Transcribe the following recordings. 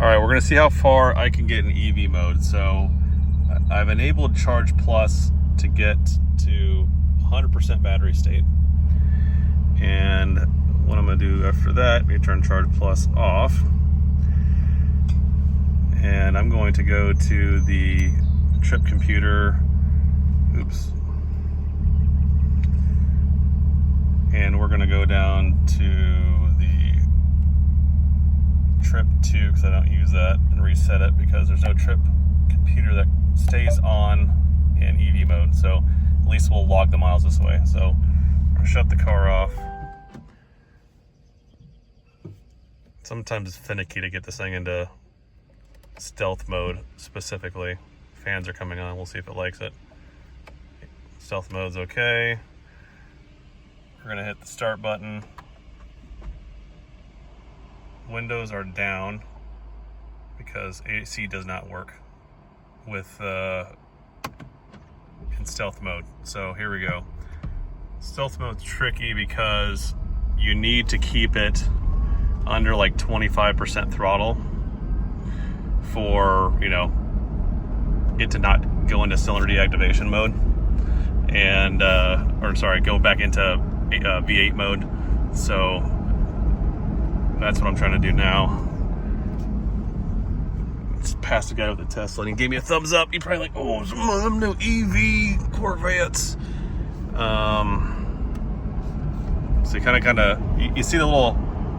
All right, we're gonna see how far I can get in EV mode. So I've enabled Charge Plus to get to 100% battery state. And what I'm gonna do after that, we turn Charge Plus off. And I'm going to go to the trip computer, and we're gonna go down to the trip 2, because I don't use that, and reset it because there's no trip computer that stays on in EV mode. So at least we'll log the miles this way. So I'll shut the car off. Sometimes it's finicky to get this thing into stealth mode specifically. Fans are coming on, we'll see if it likes it. Stealth mode's okay. We're gonna hit the start button. Windows are down because AC does not work with in stealth mode. So here we go. Stealth mode's tricky because you need to keep it under like 25% throttle for, you know, it to not go into cylinder deactivation mode and or sorry, go back into V8 mode. So that's what I'm trying to do now. Just passed the guy with the Tesla and he gave me a thumbs up. He probably like, oh, some of them new EV Corvettes. So you kind of you see the little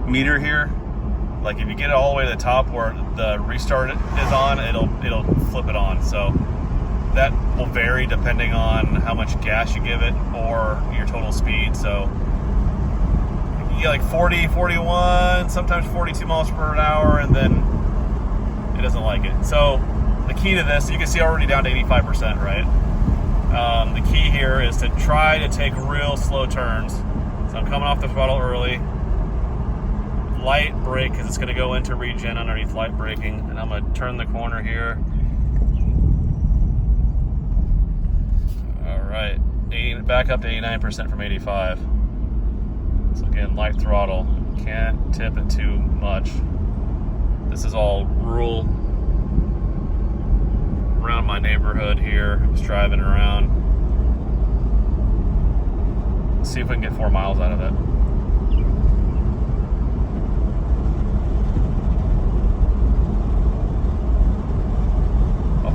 meter here. Like if you get it all the way to the top where the restart is on, it'll flip it on. So that will vary depending on how much gas you give it or your total speed. So you get like 40, 41, sometimes 42 miles per hour, and then it doesn't like it. So the key to this, you can see already down to 85%, right? The key here is to try to take real slow turns. So I'm coming off the throttle early. Light brake, because it's going to go into regen underneath light braking, and I'm going to turn the corner here. All right, back up to 89% from 85. So again, light throttle, can't tip it too much. This is all rural around my neighborhood here. I was driving around. Let's see if we can get 4 miles out of it.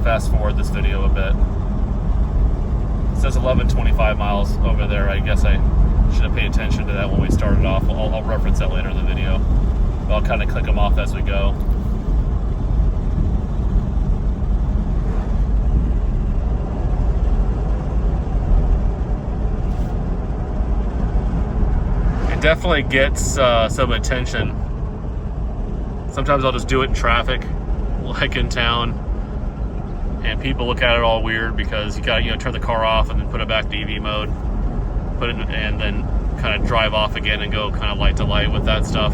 Fast forward this video a bit. It says 1125 miles over there. I guess I should have paid attention to that when we started off. I'll reference that later in the video. But I'll kind of click them off as we go. It definitely gets some attention. Sometimes I'll just do it in traffic, like in town. And people look at it all weird because you got to, turn the car off and then put it back to EV mode, put it in, and then kind of drive off again and go kind of light to light with that stuff.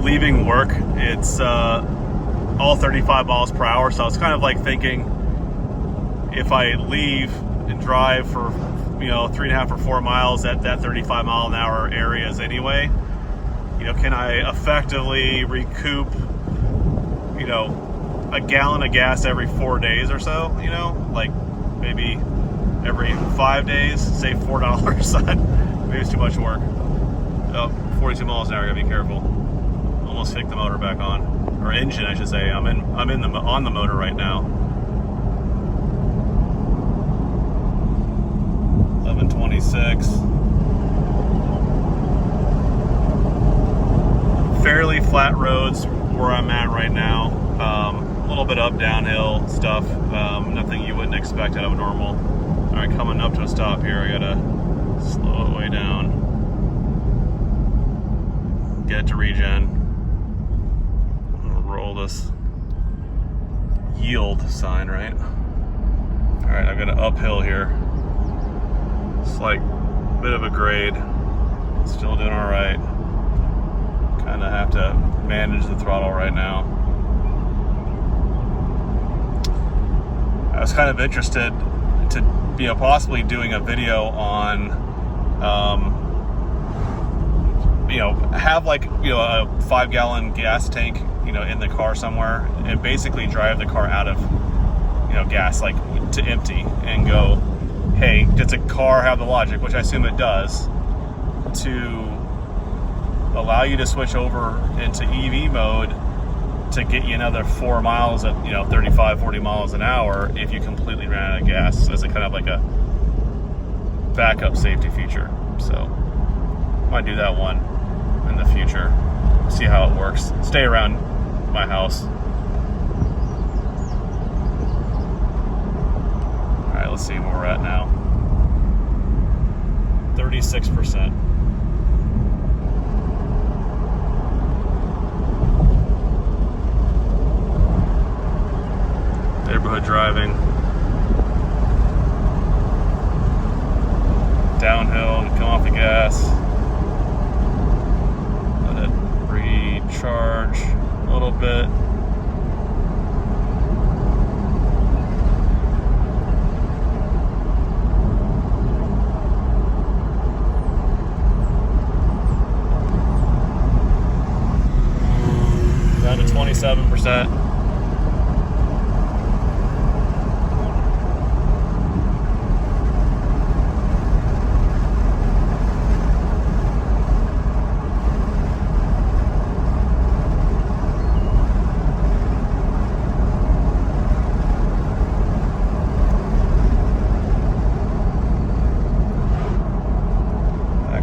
Leaving work, it's all 35 miles per hour, so it's kind of like thinking if I leave and drive for 3.5 or 4 miles at that 35 mile an hour areas anyway, can I effectively recoup a gallon of gas every 4 days or so, like maybe every 5 days, save $4. Maybe it's too much work. Oh, 42 miles an hour, gotta be careful. Almost kicked the motor back on, or engine, I should say. I'm on the motor right now. 1126. Fairly flat roads where I'm at right now. A little bit up downhill stuff, nothing you wouldn't expect out of a normal. All right, coming up to a stop here, I gotta slow it way down, get it to regen. I'm gonna roll this yield sign, right? All right, I've got an uphill here. Slight bit of a grade, still doing all right. Kind of have to manage the throttle right now. I was kind of interested to possibly doing a video on have like, a 5-gallon gas tank, in the car somewhere, and basically drive the car out of, gas, like to empty, and go, hey, does a car have the logic, which I assume it does, to allow you to switch over into EV mode to get you another 4 miles at 35, 40 miles an hour if you completely ran out of gas, as a kind of like a backup safety feature. So might do that one in the future, see how it works. Stay around my house. All right, let's see where we're at now. 36%. Neighborhood driving. Downhill, come off the gas. Let it recharge a little bit. Down to 27%.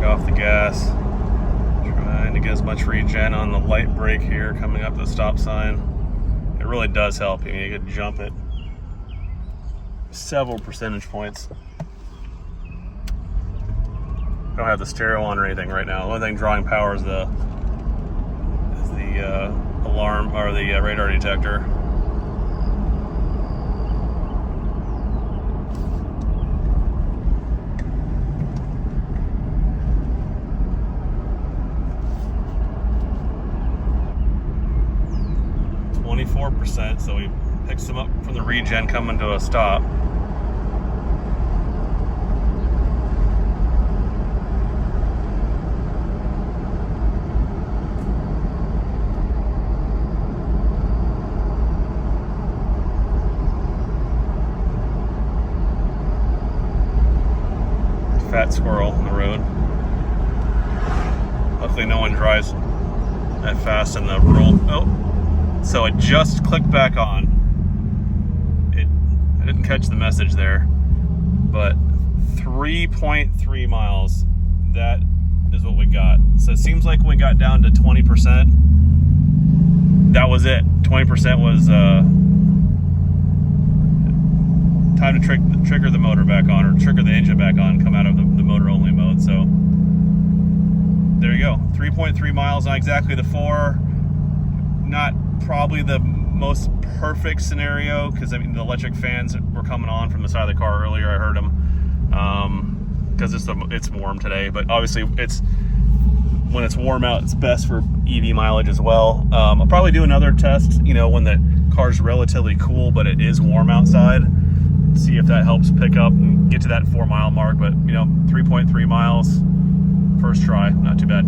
Off the gas, trying to get as much regen on the light brake here coming up the stop sign. It really does help. You could jump it several percentage points. I don't have the stereo on or anything right now. The only thing drawing power is the alarm or the radar detector. %, so we picked some up from the regen coming to a stop. Fat squirrel on the road. Luckily no one drives that fast in the rural. So it just clicked back on. I didn't catch the message there, but 3.3 miles, that is what we got. So it seems like we got down to 20%. That was it. 20% was time to trigger the motor back on, or trigger the engine back on, come out of the motor only mode. So there you go. 3.3 miles, not exactly the 4. Not probably the most perfect scenario, because the electric fans were coming on from the side of the car earlier. I heard them because it's warm today, but obviously when it's warm out, it's best for EV mileage as well. I'll probably do another test when the car's relatively cool but it is warm outside, see if that helps pick up and get to that 4 mile mark. But 3.3 miles first try, not too bad.